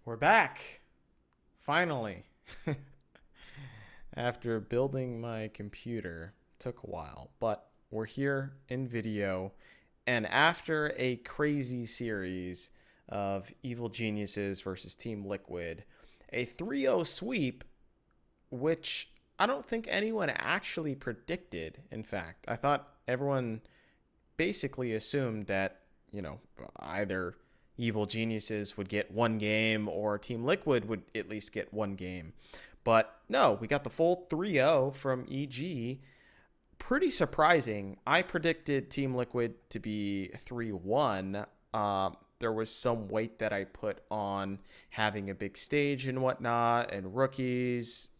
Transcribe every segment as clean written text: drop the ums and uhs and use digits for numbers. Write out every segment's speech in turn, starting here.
We're back. Finally. After building my computer, took a while, but we're here in video. And after a crazy series of Evil Geniuses versus Team Liquid, a 3-0 sweep, which I don't think anyone actually predicted. In fact, I thought everyone basically assumed that, either Evil Geniuses would get one game or Team Liquid would at least get one game. But no, we got the full 3-0 from EG. Pretty surprising. I predicted Team Liquid to be 3-1. There was some weight that I put on having a big stage and whatnot, and rookies,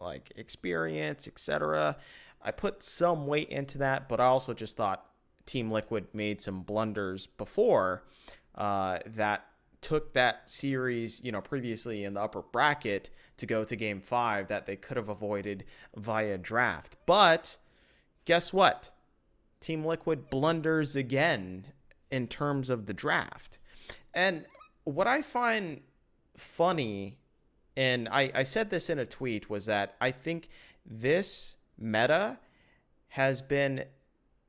like experience, etc. I put some weight into that, but I also just thought Team Liquid made some blunders before that took that series, previously in the upper bracket to go to game 5 that they could have avoided via draft. But guess what? Team Liquid blunders again in terms of the draft. And what I find funny, and I said this in a tweet, was that I think this meta has been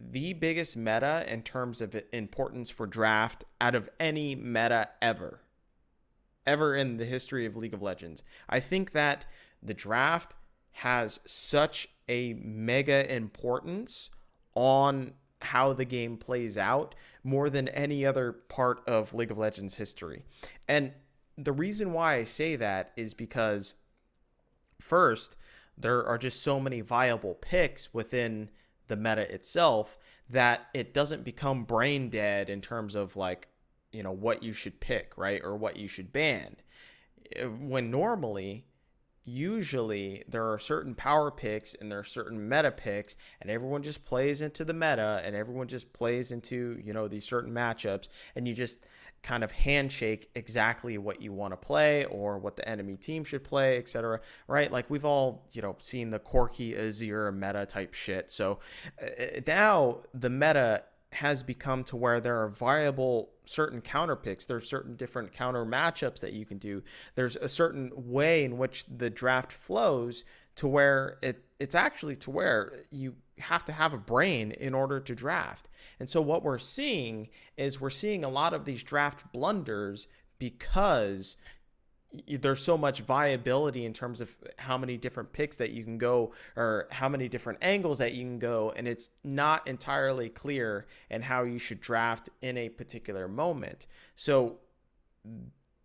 the biggest meta in terms of importance for draft out of any meta ever in the history of League of Legends. I think that the draft has such a mega importance on how the game plays out more than any other part of League of Legends history. And the reason why I say that is because, first, there are just so many viable picks within the meta itself that it doesn't become brain dead in terms of what you should pick, right? Or what you should ban. When usually there are certain power picks and there are certain meta picks, and everyone just plays into the meta and everyone just plays into, these certain matchups, and you just kind of handshake exactly what you want to play or what the enemy team should play, etc. Right? Like we've all, seen the Corki Azir meta type shit. So now the meta has become to where there are viable certain counter picks. There's certain different counter matchups that you can do. There's a certain way in which the draft flows to where it's actually to where you have to have a brain in order to draft. And so what we're seeing is we're seeing a lot of these draft blunders because there's so much viability in terms of how many different picks that you can go or how many different angles that you can go, and it's not entirely clear in how you should draft in a particular moment. So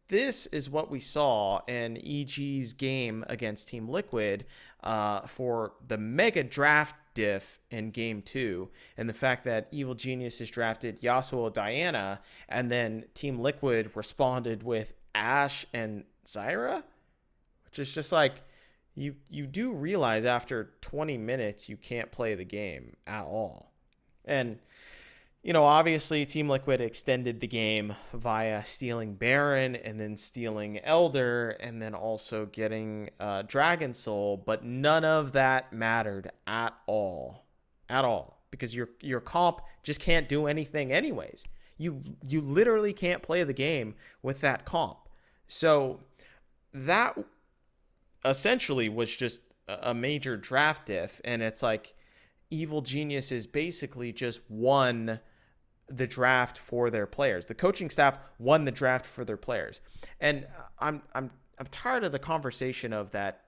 this is what we saw in EG's game against Team Liquid for the mega draft diff in game 2, and the fact that Evil Geniuses drafted Yasuo Diana and then Team Liquid responded with Ashe and Zyra, which is just like, you do realize after 20 minutes you can't play the game at all. And obviously Team Liquid extended the game via stealing Baron and then stealing Elder and then also getting Dragon Soul, but none of that mattered at all because your comp just can't do anything anyways. You literally can't play the game with that comp. So that essentially was just a major draft diff, and it's like Evil Geniuses basically just won the draft for their players. The coaching staff won the draft for their players. And I'm tired of the conversation of that,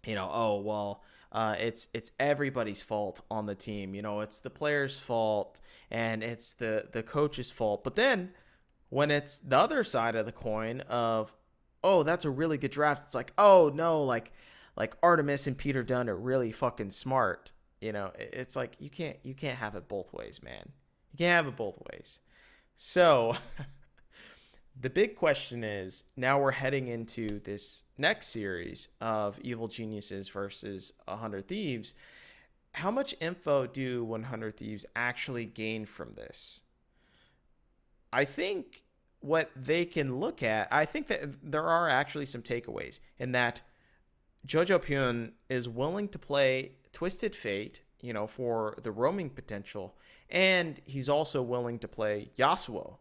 it's everybody's fault on the team. It's the players' fault and it's the coach's fault. But then when it's the other side of the coin of, oh, that's a really good draft, it's like, oh no, like Artemis and Peter Dunn are really fucking smart. It's like you can't have it both ways, man. You can't have it both ways. So the big question is, now we're heading into this next series of Evil Geniuses versus 100 Thieves. How much info do 100 Thieves actually gain from this? I think what they can look at, I think that there are actually some takeaways in that Jojo Pyun is willing to play Twisted Fate, for the roaming potential, and he's also willing to play Yasuo,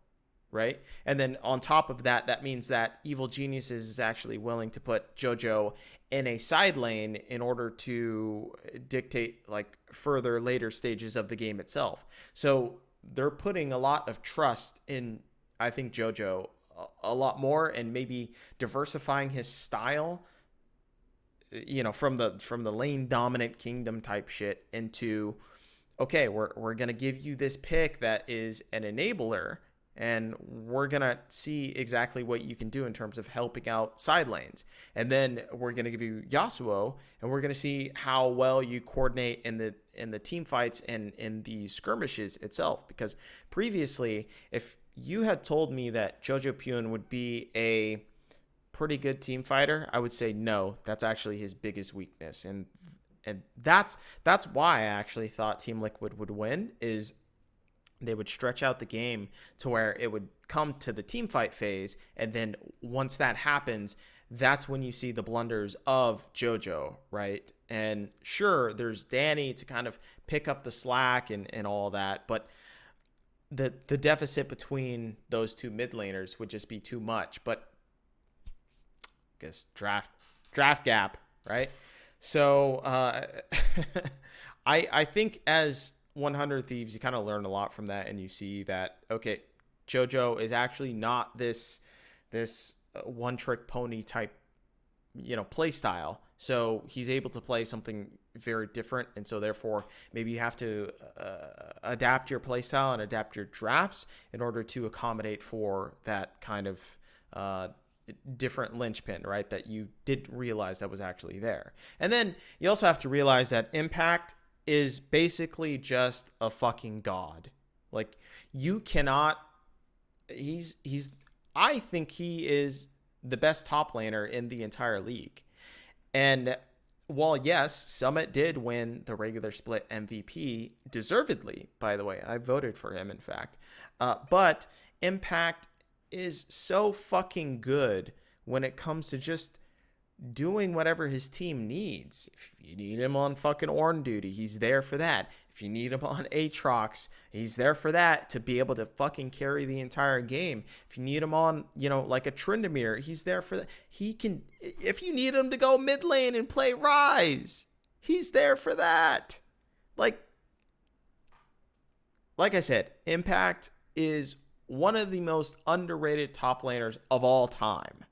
right? And then on top of that, that means that Evil Geniuses is actually willing to put JoJo in a side lane in order to dictate like further later stages of the game itself. So they're putting a lot of trust in, I think, JoJo a lot more, and maybe diversifying his style, from the lane dominant kingdom type shit into, okay, we're gonna give you this pick that is an enabler, and we're gonna see exactly what you can do in terms of helping out side lanes, and then we're gonna give you Yasuo, and we're gonna see how well you coordinate in the team fights and in the skirmishes itself. Because previously, if you had told me that Jojo Pyun would be a pretty good team fighter, I would say no, that's actually his biggest weakness. And that's why I actually thought Team Liquid would win, is they would stretch out the game to where it would come to the team fight phase, and then once that happens, that's when you see the blunders of JoJo, right? And sure, there's Danny to kind of pick up the slack and all that, but the deficit between those two mid laners would just be too much. But I guess draft gap, right? So I think as 100 Thieves, you kind of learn a lot from that, and you see that, okay, JoJo is actually not this one trick pony type, play style. So he's able to play something very different, and so therefore maybe you have to adapt your play style and adapt your drafts in order to accommodate for that kind of different linchpin, right? That you didn't realize that was actually there. And then you also have to realize that Impact is basically just a fucking god. Like, you cannot, I think he is the best top laner in the entire league. And while yes, Summit did win the regular split MVP, deservedly, by the way, I voted for him, in fact, but Impact is so fucking good when it comes to just doing whatever his team needs. If you need him on fucking Ornn duty, he's there for that. If you need him on Aatrox, he's there for that, to be able to fucking carry the entire game. If you need him on, like a Tryndamere, he's there for that. He can, if you need him to go mid lane and play Ryze, he's there for that. Like I said, Impact is one of the most underrated top laners of all time.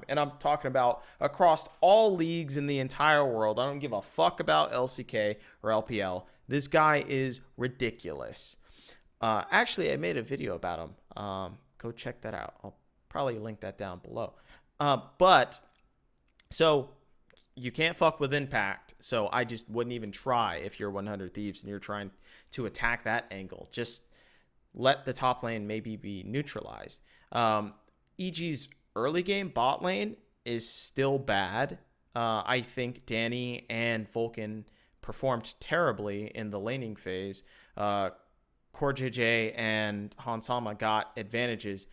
And I'm talking about across all leagues in the entire world. I don't give a fuck about LCK or LPL. This guy is ridiculous. Actually, I made a video about him. Go check that out. I'll probably link that down below. But so you can't fuck with Impact. So I just wouldn't even try if you're 100 Thieves and you're trying to attack that angle. Just let the top lane maybe be neutralized. EG's early game bot lane is still bad. I think Danny and Vulcan performed terribly in the laning phase. CoreJJ and Hansama got advantages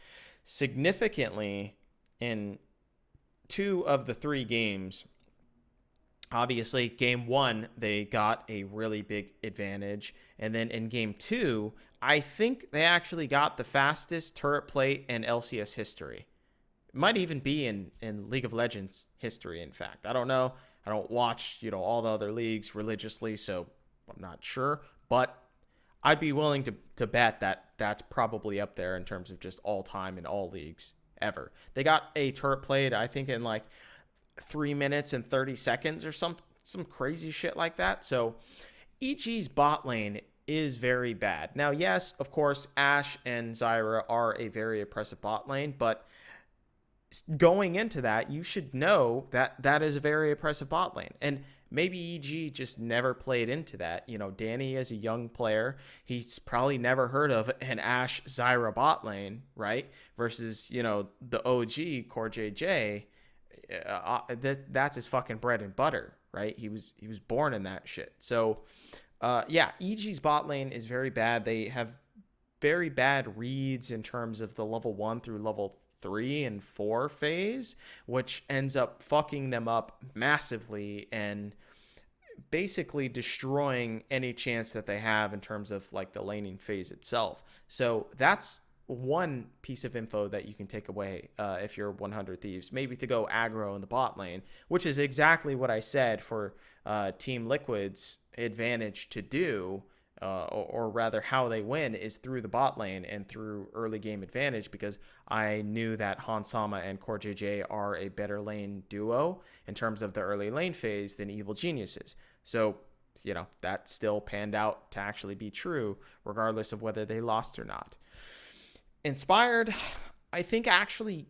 significantly in 2 of the 3 games. Obviously, game 1, they got a really big advantage. And then in game 2, I think they actually got the fastest turret play in LCS history. It might even be in League of Legends history, in fact. I don't know. I don't watch, all the other leagues religiously, so I'm not sure. But I'd be willing to bet that that's probably up there in terms of just all time in all leagues ever. They got a turret played, I think, in like 3 minutes and 30 seconds or some crazy shit like that. So EG's bot lane is very bad. Now, yes, of course, Ashe and Zyra are a very oppressive bot lane, but going into that, you should know that that is a very oppressive bot lane. And maybe EG just never played into that. Danny is a young player. He's probably never heard of an Ashe Zyra bot lane, right? Versus, the OG CoreJJ. That's his fucking bread and butter, right? He was born in that shit. So, EG's bot lane is very bad. They have very bad reads in terms of the level 1 through level 3 and 4 phase, which ends up fucking them up massively and basically destroying any chance that they have in terms of like the laning phase itself. So that's one piece of info that you can take away if you're 100 Thieves, maybe to go aggro in the bot lane, which is exactly what I said for Team Liquid's advantage to do, or rather how they win is through the bot lane and through early game advantage, because I knew that Hansama and Core JJ are a better lane duo in terms of the early lane phase than Evil Geniuses. So, that still panned out to actually be true, regardless of whether they lost or not. Inspired, I think, actually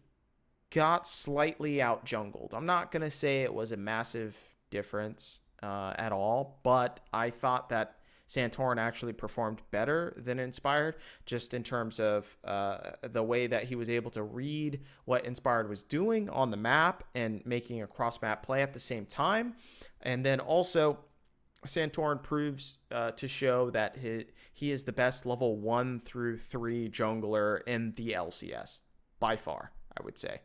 got slightly out jungled. I'm not going to say it was a massive difference at all, but I thought that Santorin actually performed better than Inspired, just in terms of the way that he was able to read what Inspired was doing on the map and making a cross-map play at the same time. And then also, Santorin proves to show that he is the best level 1 through 3 jungler in the LCS, by far, I would say.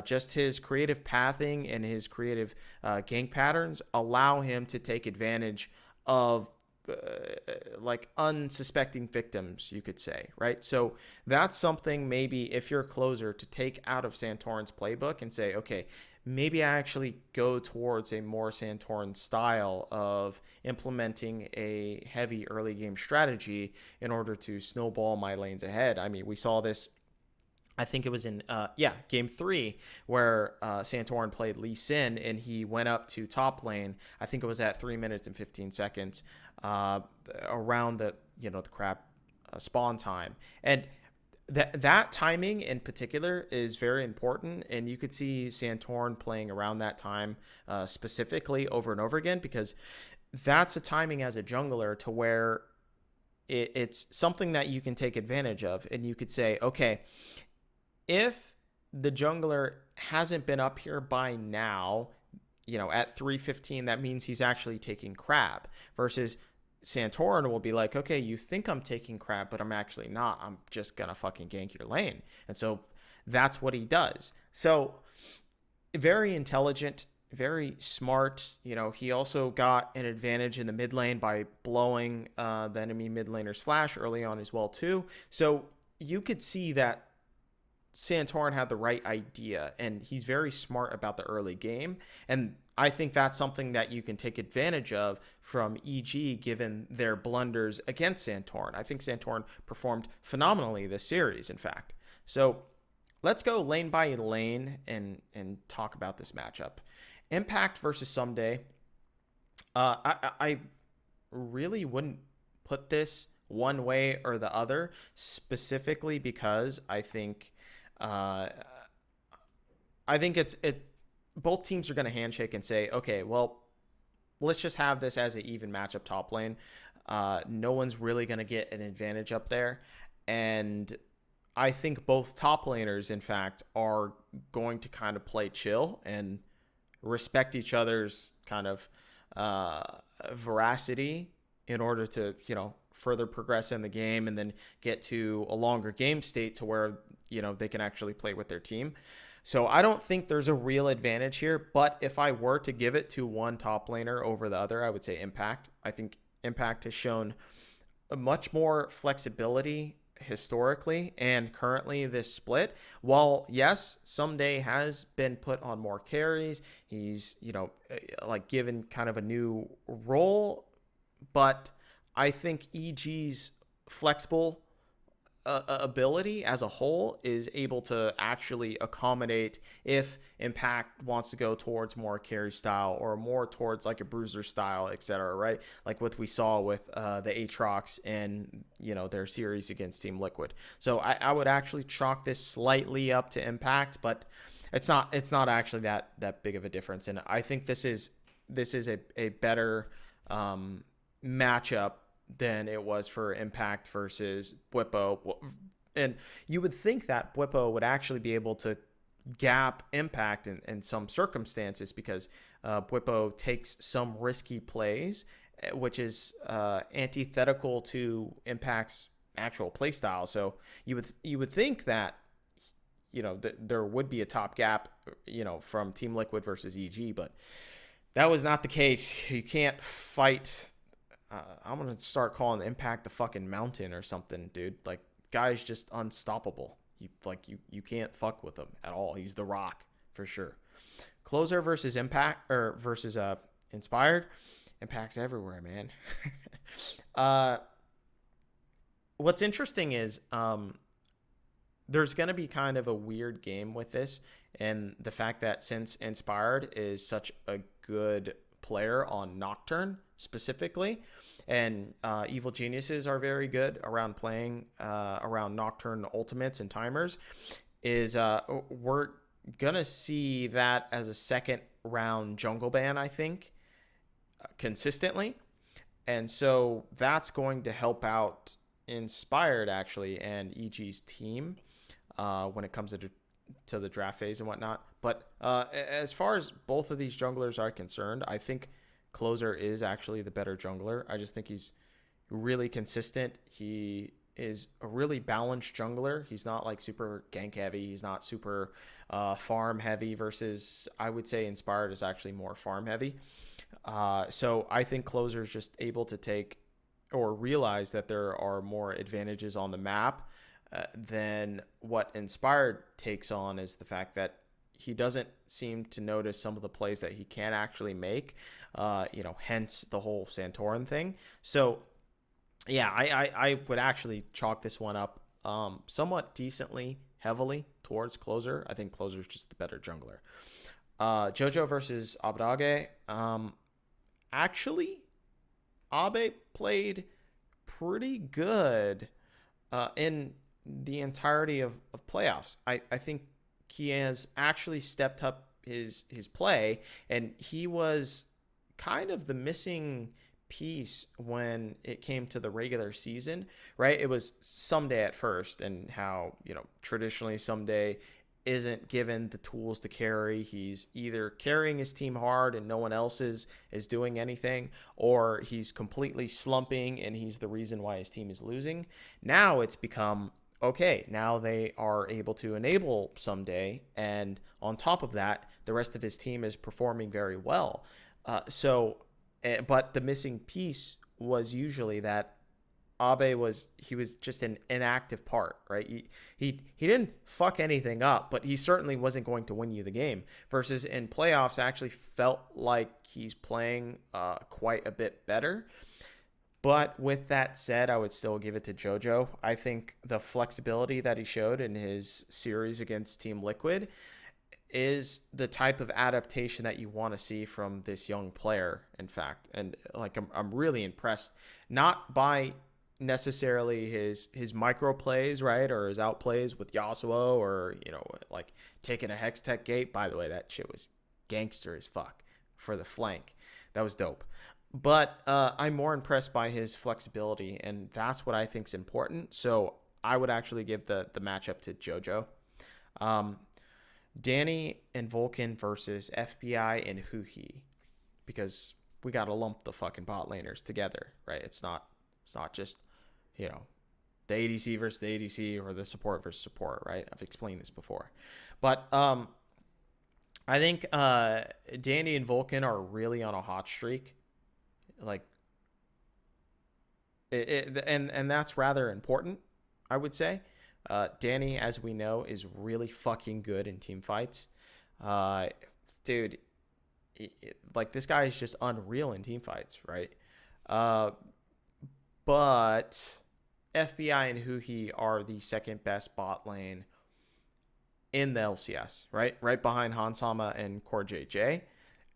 Just his creative pathing and his creative gank patterns allow him to take advantage of like unsuspecting victims, you could say, right? So that's something maybe if you're a closer to take out of Santorin's playbook and say, okay, maybe I actually go towards a more Santorin style of implementing a heavy early game strategy in order to snowball my lanes ahead. I mean, we saw this, I think it was in game 3 where Santorin played Lee Sin and he went up to top lane. I think it was at 3 minutes and 15 seconds around the crab spawn time, and that timing in particular is very important. And you could see Santorin playing around that time specifically over and over again, because that's a timing as a jungler to where it's something that you can take advantage of, and you could say, okay, if the jungler hasn't been up here by now, at 3:15, that means he's actually taking crab, versus Santorin will be like, okay, you think I'm taking crab, but I'm actually not. I'm just going to fucking gank your lane. And so that's what he does. So very intelligent, very smart. He also got an advantage in the mid lane by blowing the enemy mid laner's flash early on as well too. So you could see that Santorin had the right idea, and he's very smart about the early game. And I think that's something that you can take advantage of from EG, given their blunders against Santorin. I think Santorin performed phenomenally this series, in fact. So let's go lane by lane and talk about this matchup. Impact versus Someday. I really wouldn't put this one way or the other, specifically because I think both teams are going to handshake and say, okay, well, let's just have this as an even matchup top lane. No one's really going to get an advantage up there. And I think both top laners, in fact, are going to kind of play chill and respect each other's kind of veracity in order to, further progress in the game and then get to a longer game state to where, they can actually play with their team. So I don't think there's a real advantage here, but if I were to give it to one top laner over the other, I would say Impact. I think Impact has shown a much more flexibility historically and currently this split. While yes, Someday has been put on more carries, he's, given kind of a new role, but I think EG's flexible ability as a whole is able to actually accommodate if Impact wants to go towards more carry style or more towards like a bruiser style, etc., right? Like what we saw with the Aatrox in their series against Team Liquid. So I would actually chalk this slightly up to Impact, but it's not actually that big of a difference. And I think this is a better matchup than it was for Impact versus Bwipo. And you would think that Bwipo would actually be able to gap Impact in some circumstances, because Bwipo takes some risky plays, which is antithetical to Impact's actual play style. So you would think that there would be a top gap from Team Liquid versus EG, but That was not the case. You can't fight. I'm gonna start calling Impact the fucking mountain or something, dude. Like, guy's just unstoppable. You can't fuck with him at all. He's the Rock for sure. Closer versus Impact or versus Inspired. Impact's everywhere, man. uh, what's interesting is there's going to be kind of a weird game with this, and the fact that since Inspired is such a good player on Nocturne specifically, and Evil Geniuses are very good around playing around Nocturne ultimates and timers, is we're gonna see that as a second round jungle ban, I think, consistently, and so that's going to help out Inspired actually and EG's team when it comes to the draft phase and whatnot. But as far as both of these junglers are concerned, I think Closer is actually the better jungler. I just think he's really consistent. He is a really balanced jungler. He's not like super gank heavy. He's not super farm heavy versus I would say Inspired is actually more farm heavy. So I think Closer is just able to take or realize that there are more advantages on the map than what Inspired takes on is the fact that he doesn't seem to notice some of the plays that he can actually make, hence the whole Santorin thing. So, yeah, I would actually chalk this one up somewhat decently, heavily towards Closer. I think Closer is just the better jungler. Jojo versus Abdage. Actually, Abe played pretty good in the entirety of playoffs. I think he has actually stepped up his play, and he was kind of the missing piece when it came to the regular season, right? It was Someday at first, and how, traditionally Someday isn't given the tools to carry. He's either carrying his team hard and no one else is doing anything, or he's completely slumping and he's the reason why his team is losing. Now it's become, okay, now they are able to enable Someday, and on top of that, the rest of his team is performing very well. But the missing piece was usually that Abe was just an inactive part, right? He didn't fuck anything up, but he certainly wasn't going to win you the game. Versus in playoffs, I actually felt like he's playing quite a bit better. But with that said, I would still give it to JoJo. I think the flexibility that he showed in his series against Team Liquid is the type of adaptation that you want to see from this young player, in fact. And like I'm really impressed, not by necessarily his micro plays, right, or his outplays with Yasuo, or like taking a Hextech gate. By the way, that shit was gangster as fuck for the flank. That was dope. But I'm more impressed by his flexibility, and that's what I think is important. So I would actually give the matchup to JoJo. Danny and Vulcan versus FBI and Huhi, because we got to lump the fucking bot laners together, right? It's not just, the ADC versus the ADC or the support versus support, right? I've explained this before. But I think Danny and Vulcan are really on a hot streak. Like, and that's rather important, I would say. Danny, as we know, is really fucking good in team fights. Dude, like, this guy is just unreal in team fights, right? But FBI and Huhi are the second best bot lane in the LCS, right? Right behind Hansama and Core JJ.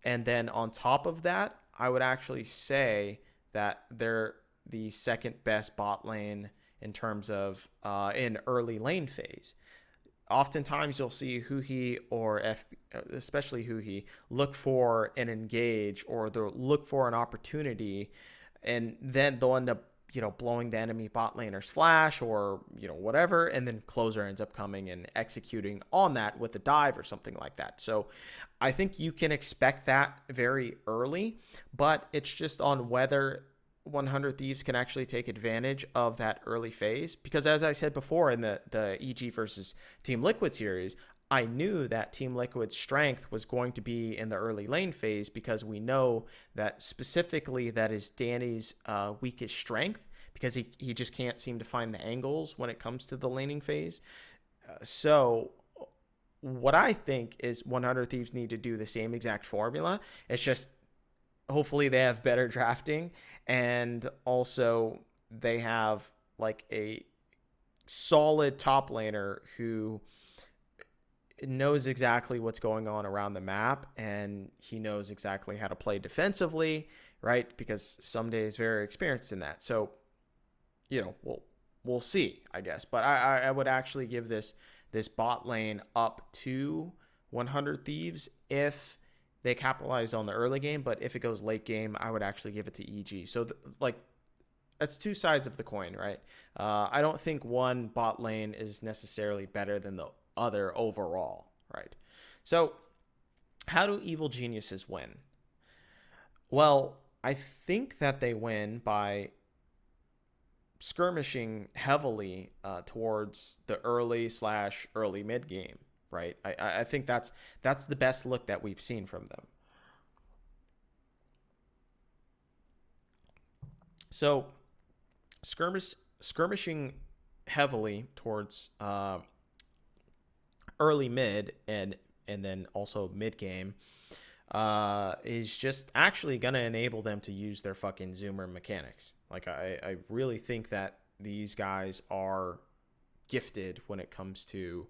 And then on top of that, I would actually say that they're the second best bot lane in terms of in early lane phase. Oftentimes you'll see Huhi or especially Huhi, look for an engage, or they'll look for an opportunity, and then they'll end up blowing the enemy bot laner's flash, or whatever, and then Closer ends up coming and executing on that with a dive or something like that. So I think you can expect that very early, but it's just on whether 100 Thieves can actually take advantage of that early phase. Because as I said before in the EG versus Team Liquid series, I knew that Team Liquid's strength was going to be in the early lane phase, because we know that specifically that is Danny's weakest strength, because he just can't seem to find the angles when it comes to the laning phase. So what I think is 100 Thieves need to do the same exact formula. It's just hopefully they have better drafting, and also they have like a solid top laner who knows exactly what's going on around the map, and he knows exactly how to play defensively, right? Because Someday is very experienced in that. So, we'll see, I guess. But I would actually give this bot lane up to 100 Thieves if they capitalize on the early game. But if it goes late game, I would actually give it to EG. So that's two sides of the coin, right? I don't think one bot lane is necessarily better than the other overall, right? So how do evil geniuses win? Well, I think that they win by skirmishing heavily towards the early mid game, right? I think that's the best look that we've seen from them. So skirmishing heavily towards early mid and then also mid game is just actually going to enable them to use their fucking zoomer mechanics. Like I really think that these guys are gifted when it comes to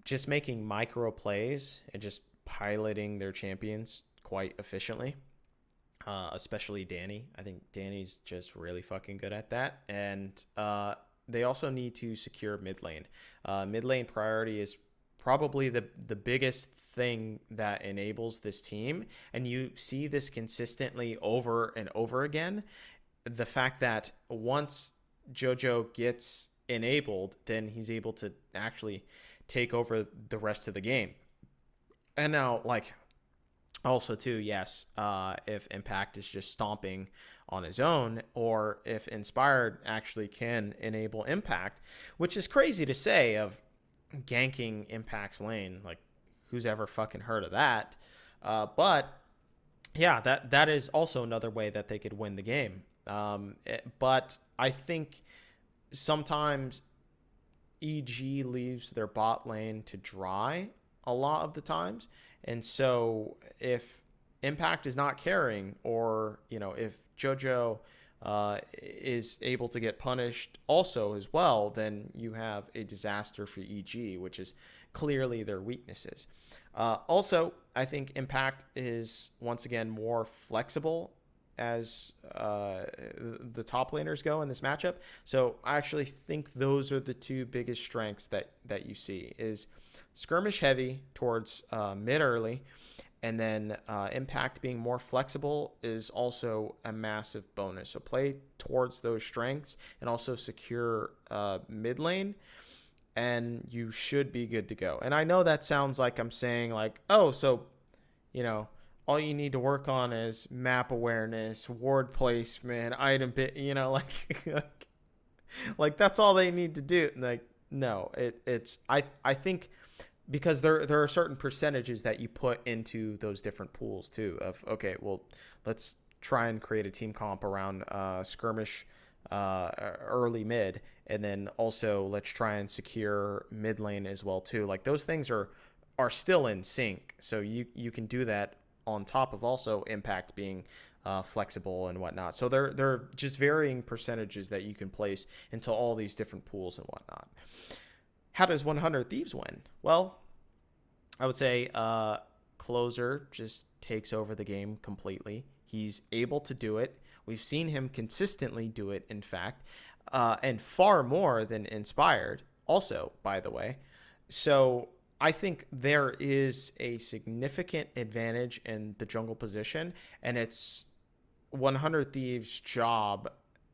just making micro plays and just piloting their champions quite efficiently. Especially Danny. I think Danny's just really fucking good at that. And they also need to secure mid lane. Mid lane priority is probably the biggest thing that enables this team. And you see this consistently over and over again. The fact that once JoJo gets enabled, then he's able to actually take over the rest of the game. And now, like, also too, yes, if Impact is just stomping on his own, or if Inspired actually can enable Impact, which is crazy to say of ganking Impact's lane. Like, who's ever fucking heard of that? But yeah, that is also another way that they could win the game. But I think sometimes EG leaves their bot lane to dry a lot of the times. And so if Impact is not carrying, or, if JoJo is able to get punished also as well, then you have a disaster for EG, which is clearly their weaknesses. Also, I think Impact is once again more flexible as the top laners go in this matchup. So I actually think those are the two biggest strengths that you see is skirmish heavy towards mid early, and then Impact being more flexible is also a massive bonus. So play towards those strengths and also secure mid lane, and you should be good to go. And I know that sounds like I'm saying like, oh, so, all you need to work on is map awareness, ward placement, item bit, like that's all they need to do. Like, no, it's I think because there are certain percentages that you put into those different pools too of, okay, well, let's try and create a team comp around skirmish early mid, and then also let's try and secure mid lane as well too. Like those things are still in sync, so you can do that on top of also Impact being flexible and whatnot. So they're just varying percentages that you can place into all these different pools and whatnot. How does 100 Thieves win? Well, I would say Closer just takes over the game completely. He's able to do it. We've seen him consistently do it, in fact, and far more than Inspired also, by the way. So I think there is a significant advantage in the jungle position, and it's 100 Thieves' job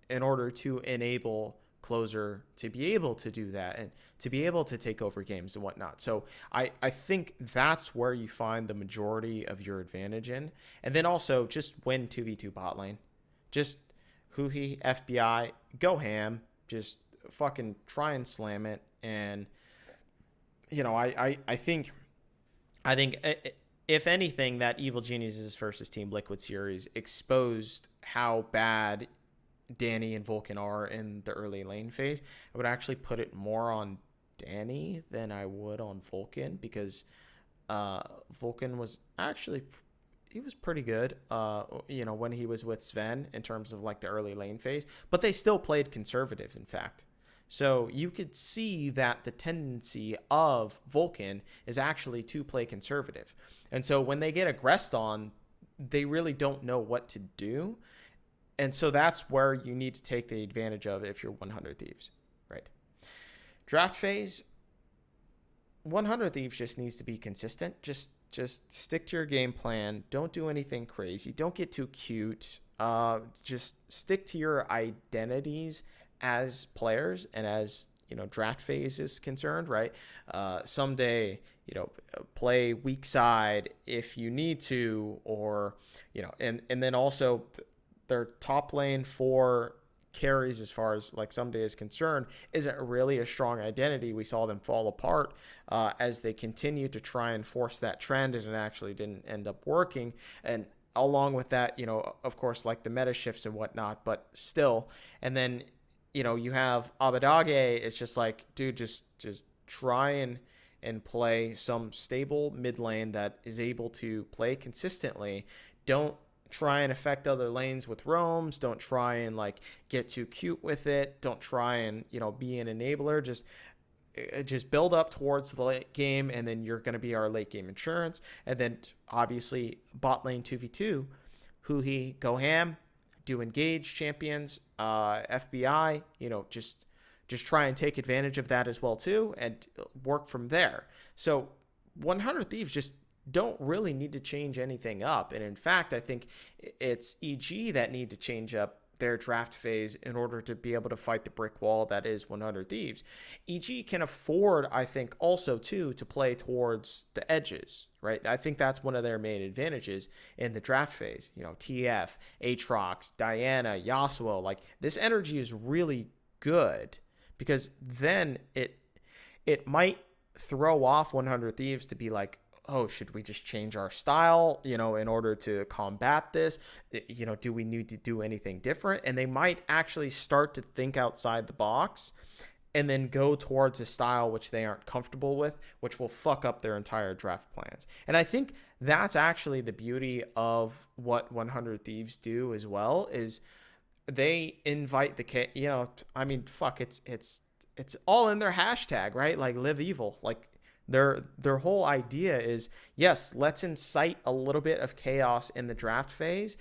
in order to enable Closer to be able to do that and to be able to take over games and whatnot. So I think that's where you find the majority of your advantage in. And then also just win 2v2 bot lane. Just Huhi, FBI, go ham. Just fucking try and slam it. And I think if anything, that Evil Geniuses versus Team Liquid series exposed how bad Danny and Vulcan are in the early lane phase. I would actually put it more on Danny than I would on Vulcan, because Vulcan was actually he was pretty good, when he was with Sven in terms of like the early lane phase, but they still played conservative, in fact. So you could see that the tendency of Vulcan is actually to play conservative. And so when they get aggressed on, they really don't know what to do. And so that's where you need to take the advantage of if you're 100 Thieves, right? Draft phase, 100 Thieves just needs to be consistent. Just stick to your game plan. Don't do anything crazy. Don't get too cute. Just stick to your identities as players and as draft phase is concerned, right? Someday, play weak side if you need to, or and then also their top lane for carries, as far as like someday is concerned, isn't really a strong identity. We saw them fall apart as they continued to try and force that trend, and it actually didn't end up working. And along with that, of course, like the meta shifts and whatnot, but still. And then you have Abadage. It's just like, dude, just try and play some stable mid lane that is able to play consistently. Don't try and affect other lanes with roams. Don't try and like get too cute with it. Don't try and be an enabler. Just build up towards the late game, and then you're going to be our late game insurance. And then obviously bot lane 2v2, Huhi, go ham, do engage champions, FBI, just try and take advantage of that as well too, and work from there. So 100 Thieves just don't really need to change anything up. And in fact, I think it's EG that need to change up their draft phase in order to be able to fight the brick wall that is 100 Thieves. EG can afford, I think, also too, to play towards the edges, right? I think that's one of their main advantages in the draft phase. TF, Aatrox, Diana, Yasuo, like this energy is really good, because then it might throw off 100 Thieves to be like, oh, should we just change our style, in order to combat this? Do we need to do anything different? And they might actually start to think outside the box and then go towards a style which they aren't comfortable with, which will fuck up their entire draft plans. And I think that's actually the beauty of what 100 Thieves do as well, is they invite it's all in their hashtag, right? Like live evil, like their whole idea is, yes, let's incite a little bit of chaos in the draft phase,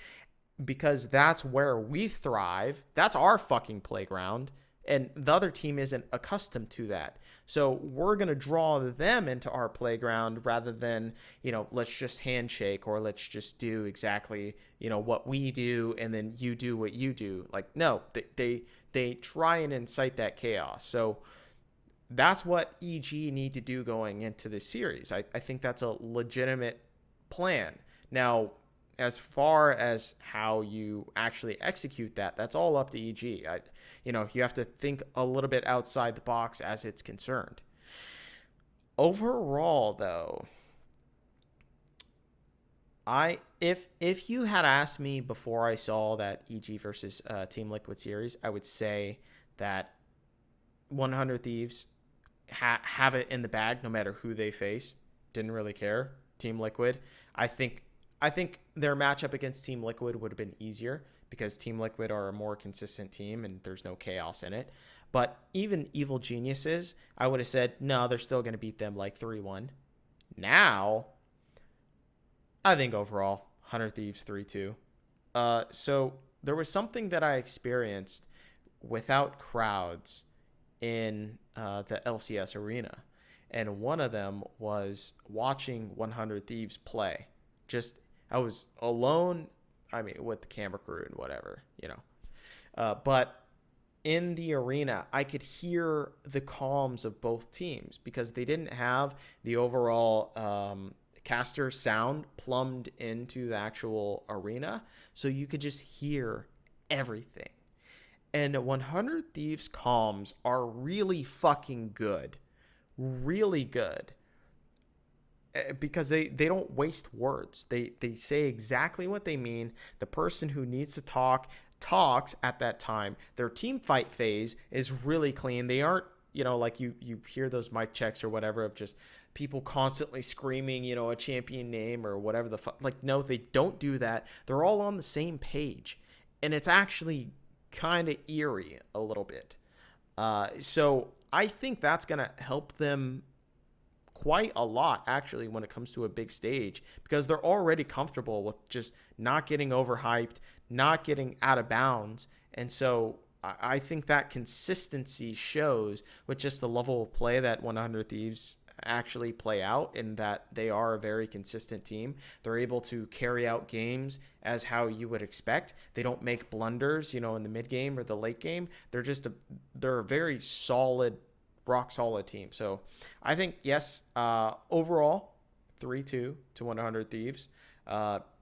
because that's where we thrive. That's our fucking playground, and the other team isn't accustomed to that. So we're going to draw them into our playground rather than, let's just handshake, or let's just do exactly, what we do, and then you do what you do. Like, no, they try and incite that chaos. So that's what EG need to do going into this series. I think that's a legitimate plan. Now, as far as how you actually execute that, that's all up to EG. You have to think a little bit outside the box as it's concerned. Overall, though, if you had asked me before I saw that EG versus Team Liquid series, I would say that 100 Thieves have it in the bag no matter who they face. Didn't really care. Team Liquid, I think their matchup against Team Liquid would have been easier, because Team Liquid are a more consistent team and there's no chaos in it. But even Evil Geniuses, I would have said, no, they're still going to beat them like 3-1. Now, I think overall, 100 Thieves 3-2. So there was something that I experienced without crowds in the LCS arena. And one of them was watching 100 Thieves play. I was alone, with the camera crew and whatever, but in the arena, I could hear the comms of both teams, because they didn't have the overall caster sound plumbed into the actual arena. So you could just hear everything. And 100 Thieves comms are really fucking good. really good because they don't waste words. They say exactly what they mean. The person who needs to talk talks at that time. Their team fight phase is really clean. They aren't, like you hear those mic checks or whatever of just people constantly screaming, a champion name or whatever the fuck. Like, no, they don't do that. They're all on the same page. And it's actually kind of eerie a little bit. So I think that's going to help them quite a lot, actually, when it comes to a big stage, because they're already comfortable with just not getting overhyped, not getting out of bounds. And so I think that consistency shows with just the level of play that 100 Thieves actually play out, in that they are a very consistent team. They're able to carry out games as how you would expect. They don't make blunders, in the mid game or the late game. They're a very solid, rock solid team. So I think, yes, overall 3-2 to 100 Thieves,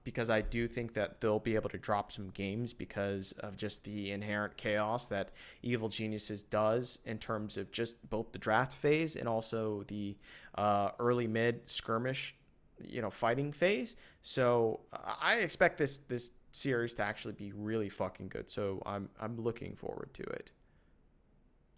because I do think that they'll be able to drop some games because of just the inherent chaos that Evil Geniuses does in terms of just both the draft phase and also the early mid skirmish, fighting phase. So I expect this series to actually be really fucking good. So I'm looking forward to it.